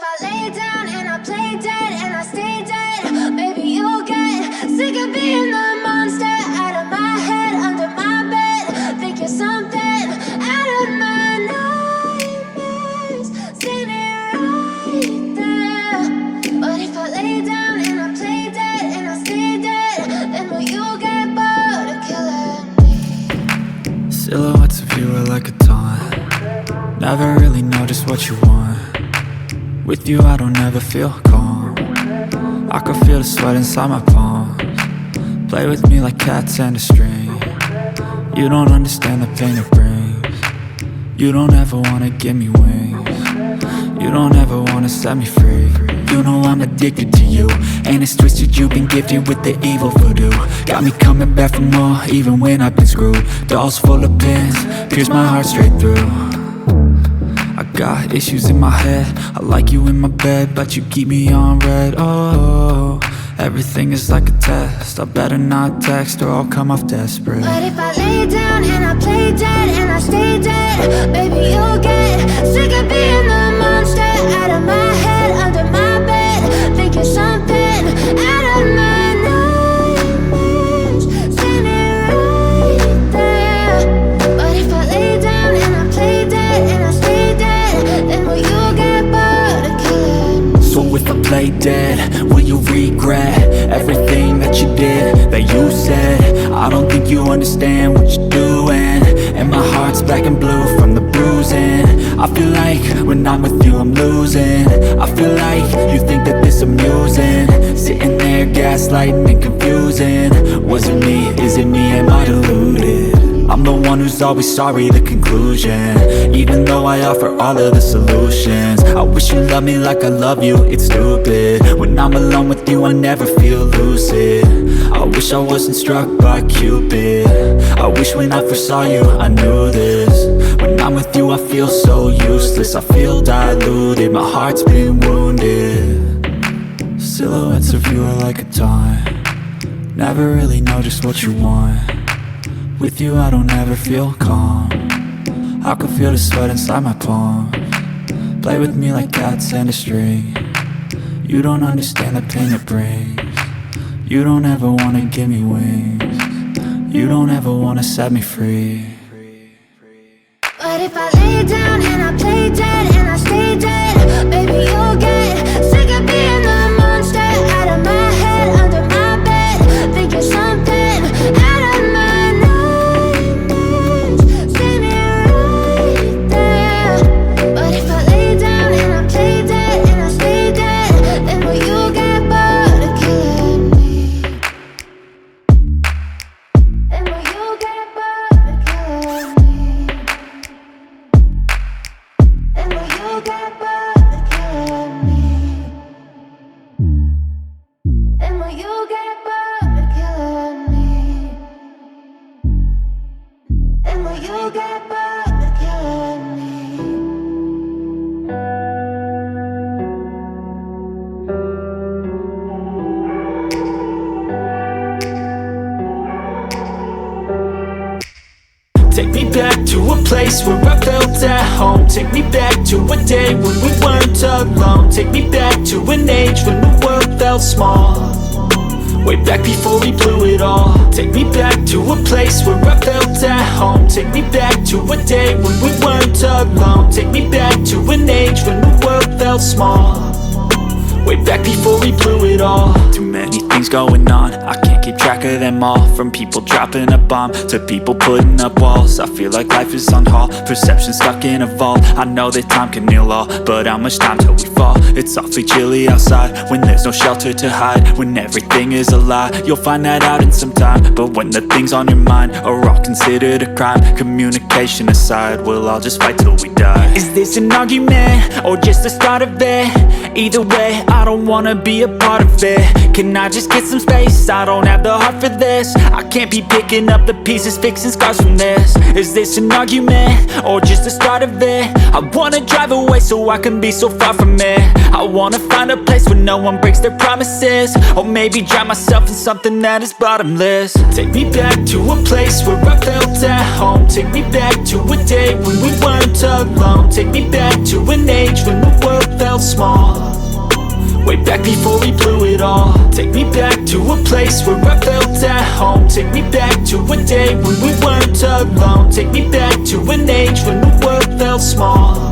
if I lay down and I play dead and I stay dead, maybe you'll get sick of being the monster out of my head, under my bed. Think you're something out of my nightmares, standing right there. But if I lay down and I play dead and I stay dead, then will you get bored of killing me? Silhouettes of you are like a taunt. Never really know just what you want. With you I don't ever feel calm. I can feel the sweat inside my palms. Play with me like cats and a string. You don't understand the pain it brings. You don't ever wanna give me wings. You don't ever wanna set me free. You know I'm addicted to you, and it's twisted, you've been gifted with the evil voodoo. Got me coming back for more, even when I've been screwed. Dolls full of pins, pierce my heart straight through. I got issues in my head, I like you in my bed, but you keep me on red. Oh, everything is like a test, I better not text or I'll come off desperate. But if I lay down and I play dead and I stay dead, baby you'll get sick of being the monster out of my head, under my bed. Think you're something out of my nightmares, standing right there. But if I lay down and I play dead and I stay dead, then will you get bored of killing me? So if I play dead, will you regret everything that you did, that you said? I don't think you understand what you're doing, and my heart's black and blue from the bruising. I feel like when I'm with you I'm losing. I feel like you think that this amusing, sitting there gaslighting and confusing. Was it me? Is it me? Am I deluded? I'm the one who's always sorry, the conclusion, even though I offer all of the solutions. I wish you loved me like I love you, it's stupid. When I'm alone with you I never feel lucid. I wish I wasn't struck by Cupid. I wish when I first saw you I knew this. When I'm with you I feel so useless, I feel diluted, my heart's been wounded. Silhouettes of you are like a taunt. Never really know just what you want. With you I don't ever feel calm. I can feel the sweat inside my palms. Play with me like cats and a string. You don't understand the pain it brings. You don't ever wanna give me wings. You don't ever wanna set me free. But if I lay down and I play dead and I stay dead, baby you'll get sick of being the monster out of my head, under my bed. Think you're something out of my nightmares, standing right there. But if I lay down and I play dead and I stay dead, then will you get bored of killing me? Then will you get bored of killing me? Then will you get bored of killing me? Then will you get bored of killing me? Then will you get bored of killing me? Take me back to a place where I felt at home. Take me back to a day when we weren't alone. Take me back to an age when the world felt small, way back before we blew it all. Take me back to a place where I felt at home. Take me back to a day when we weren't alone. Take me back to an age when the world felt small, way back before we blew it all. Too many things going on, I can't keep track of them all. From people dropping a bomb to people putting up walls. I feel like life is on hold, perception stuck in a vault. I know that time can heal all, but how much time till we fall? It's awfully chilly outside when there's no shelter to hide. When everything is a lie, you'll find that out in some time. But when the things on your mind are all considered a crime, communication aside, we'll all just fight till we die. Is this an argument or just the start of it? Either way, I don't wanna be a part of it. Can I just get some space? I don't have the heart for this. I can't be picking up the pieces, fixing scars from this. Is this an argument or just the start of it? I wanna drive away so I can be so far from it. I wanna find a place where no one breaks their promises, or maybe drown myself in something that is bottomless. Take me back to a place where I felt at home. Take me back to a day when we weren't alone. Take me back to an age when the world felt felt small. Way back before we blew it all. Take me back to a place where I felt at home. Take me back to a day when we weren't alone. Take me back to an age when the world felt small.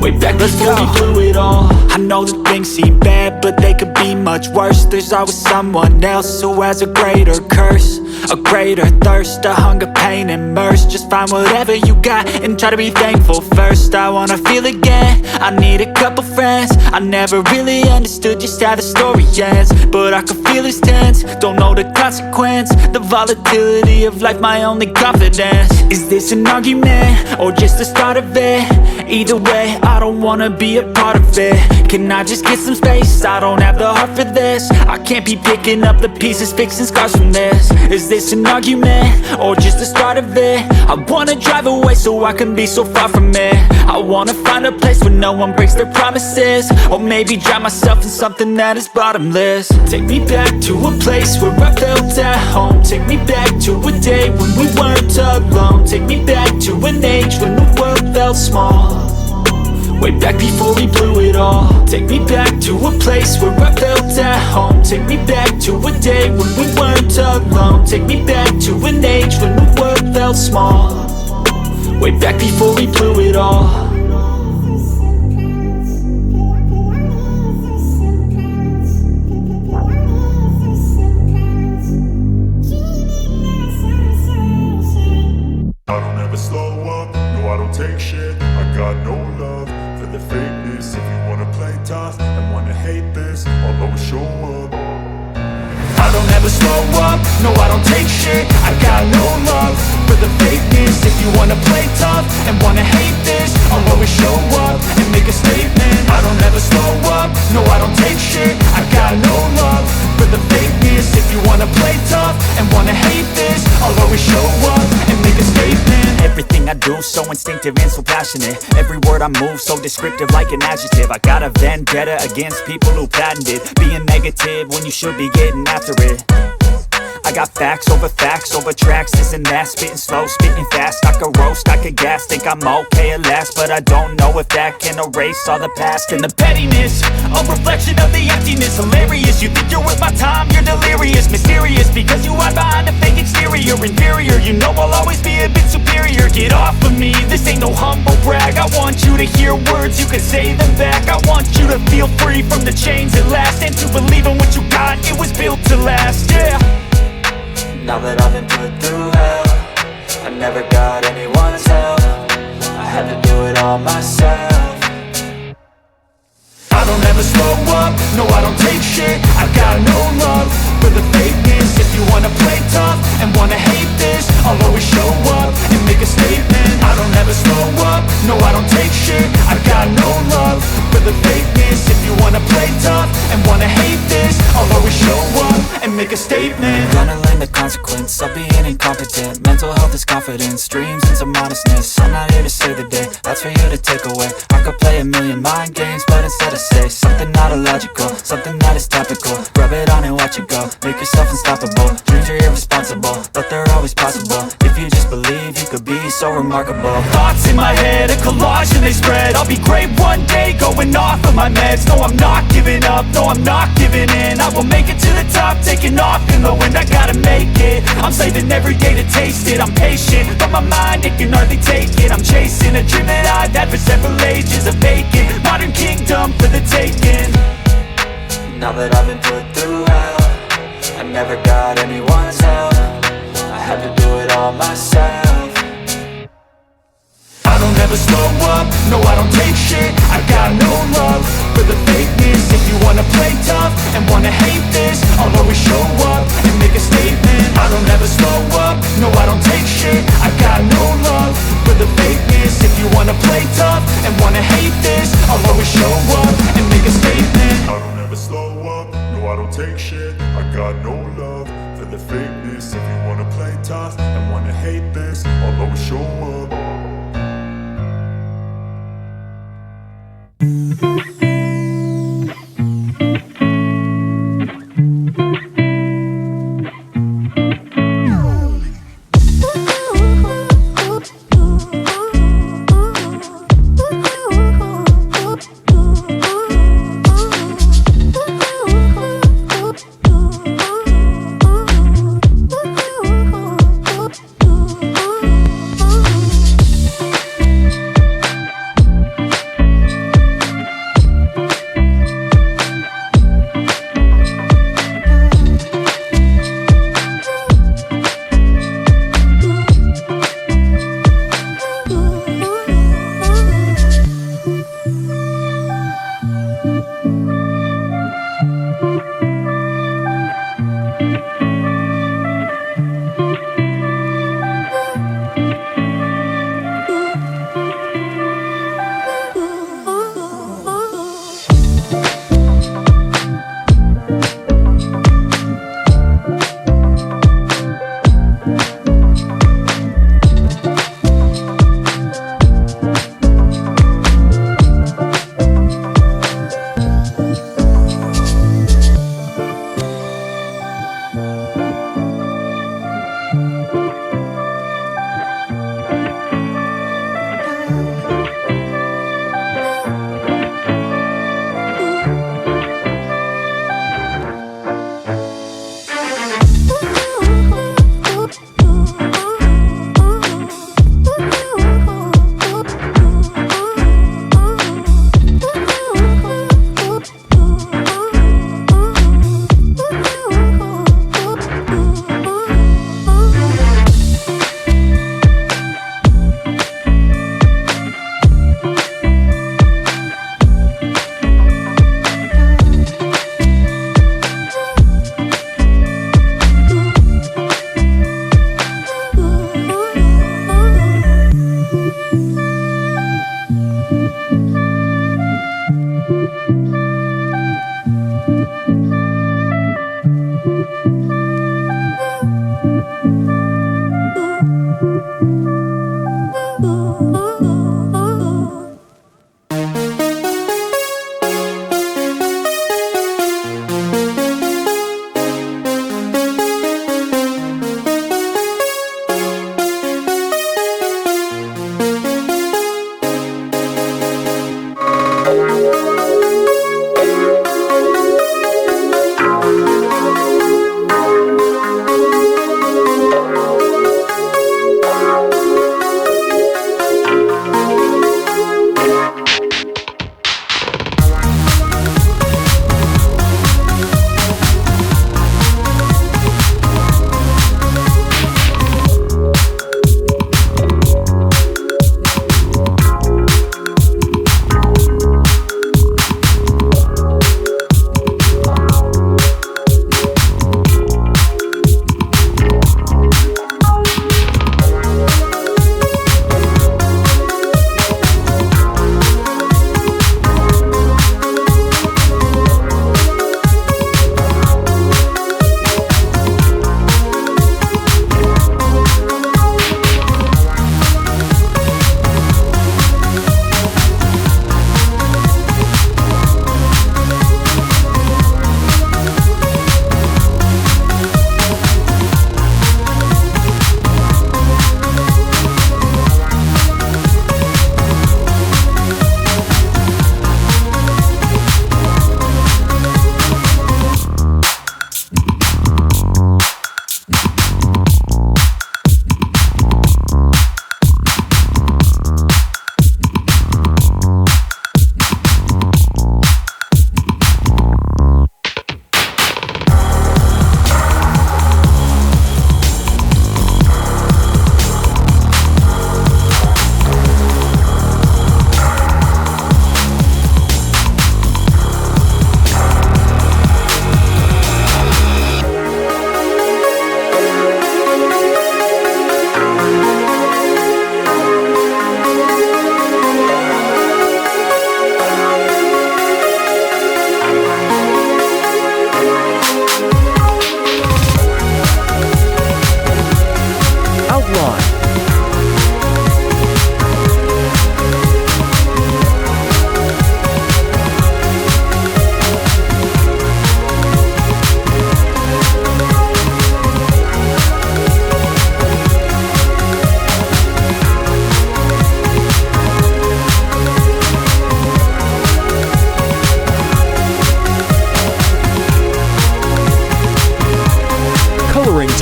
Way back before we blew it all. I know that things seem bad, but they could be much worse. There's always someone else who has a greater curse, a greater thirst, a hunger, pain, and mercy. Just find whatever you got and try to be thankful first. I wanna feel again, I need a couple friends. I never really understood just how the story ends, but I can feel it's tense, don't know the consequence. The volatility of life, my only confidence. Is this an argument, or just the start of it? Either way, I don't wanna be a part of it. Can I just get some space? I don't have the heart for this. I can't be picking up the pieces, fixing scars from this. Is this an argument, or just the start of it? I wanna drive away so I can be so far from it. I wanna find a place where no one breaks their promises, or maybe drown myself in something that is bottomless. Take me back to a place where I felt at home. Take me back to a day when we weren't alone. Take me back to an age when the world felt small. Way back before we blew it all. Take me back to a place where I felt at home. Take me back to a day when we weren't alone. Take me back to an age when the world felt small. Way back before we blew it all. I don't ever slow up, no I don't take shit. I got no love for the fakeness. If you wanna play tough and wanna hate this, I'll always show up. I don't ever slow up, no I don't take shit. I got no love for the fakeness. If you wanna play tough and wanna hate this, I'll always show up and make a statement. I don't ever slow up, no I don't take shit. I got no love for the fakeness. If you wanna play tough and wanna hate this, I'll always show up and make a statement. Everything I do so instinctive and so passionate. Every word I move so descriptive like an adjective. I got a vendetta against people who patented being negative when you should be getting after it. I got facts over tracks, this and that. Spitting slow, spitting fast. I could roast, I could gas. Think I'm okay at last, but I don't know if that can erase all the past. And the pettiness, a reflection of the emptiness. Hilarious, you think you're worth my time, you're delirious. Mysterious, because you hide behind a fake exterior. Inferior, you know I'll always be a bit superior. Get off of me, this ain't no humble brag. I want you to hear words, you can say them back. I want you to feel free from the chains at last, and to believe in what you got, it was built to last, yeah. Now that I've been put through hell, I never got anyone's help. I had to do it all myself. I don't ever slow up, no I don't take shit. I got no love for the fakeness. If you wanna play tough and wanna hate this, I'll always show up and make a statement. I don't ever slow up, no I don't take shit. I got no love for the fakeness. If you wanna play tough and wanna hate this, I'll always show up and make a statement. Gonna learn the consequence of being incompetent. Mental health is confidence, dreams and some modestness. I'm not here to save the day, that's for you to take away. I could play a million mind games, but instead I say something not illogical, something that is topical. Rub it on and watch it go, make yourself unstoppable. Dreams are irresponsible, but they're always possible. If you just believe, you could be so remarkable. Thoughts in my head, a collage and they spread. I'll be great one day, going off of my meds. No, I'm not giving up, no, I'm not giving in. I will make it to the top, taking off in the wind. I gotta make it, I'm saving every day to taste it. I'm patient, but my mind, it can hardly take it. I'm chasing a dream that I've had for several ages. A vacant, modern kingdom for the taking. Now that I've been put through hell, I never got anyone's help. I had to do it all myself. I don't ever slow up, no I don't take shit. I got no love for the fakeness. If you wanna play tough and wanna hate this, I'll always show up and make a statement. I don't ever slow up, no I don't take shit. I got no love for the fakeness. If you wanna play tough and wanna hate this, I'll always show up and make a statement. I don't ever slow up, no I don't take shit. I got no love for the fakeness. If you wanna play tough and wanna hate this, I'll always show up.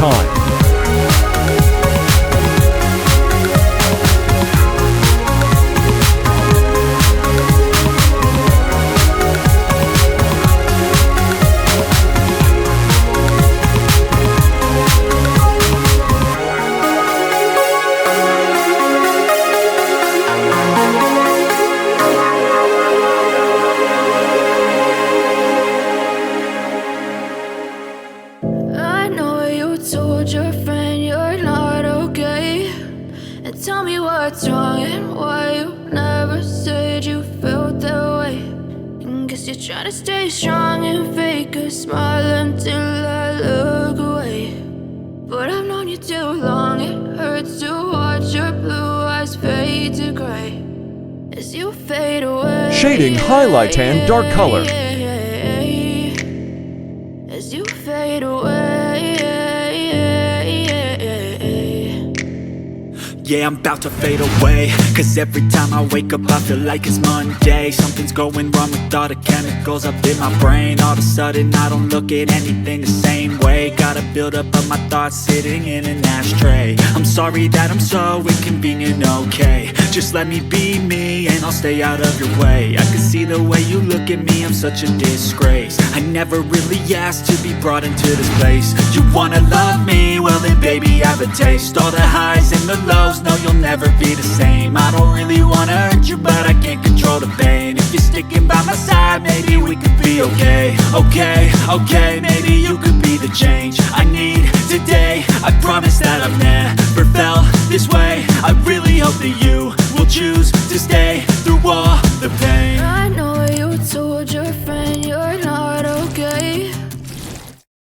time. I know you told your friend you're not okay, and tell me what's wrong and why you never said you felt that way. And guess you're trying to stay strong and fake a smile until I look away. But I've known you too long, it hurts to watch your blue eyes fade to gray as you fade away. Shading highlight and dark color. As you fade away. Yeah, I'm about to fade away, cause every time I wake up I feel like it's Monday. Something's going wrong with all the chemicals up in my brain. All of a sudden I don't look at anything the same way. Gotta build up of my thoughts sitting in an ashtray. I'm sorry that I'm so inconvenient, okay. Just let me be me and I'll stay out of your way. I can see the way you look at me, I'm such a disgrace. I never really asked to be brought into this place. You wanna love me? Well then baby I have a taste. All the highs and the lows, no you'll never be the same. I don't really wanna hurt you but I can't control the pain. If you're sticking by my side maybe we could be okay. Okay, maybe you could be the change I need today. I promise that I've never felt this way. I really hope that you will choose to stay through all the pain.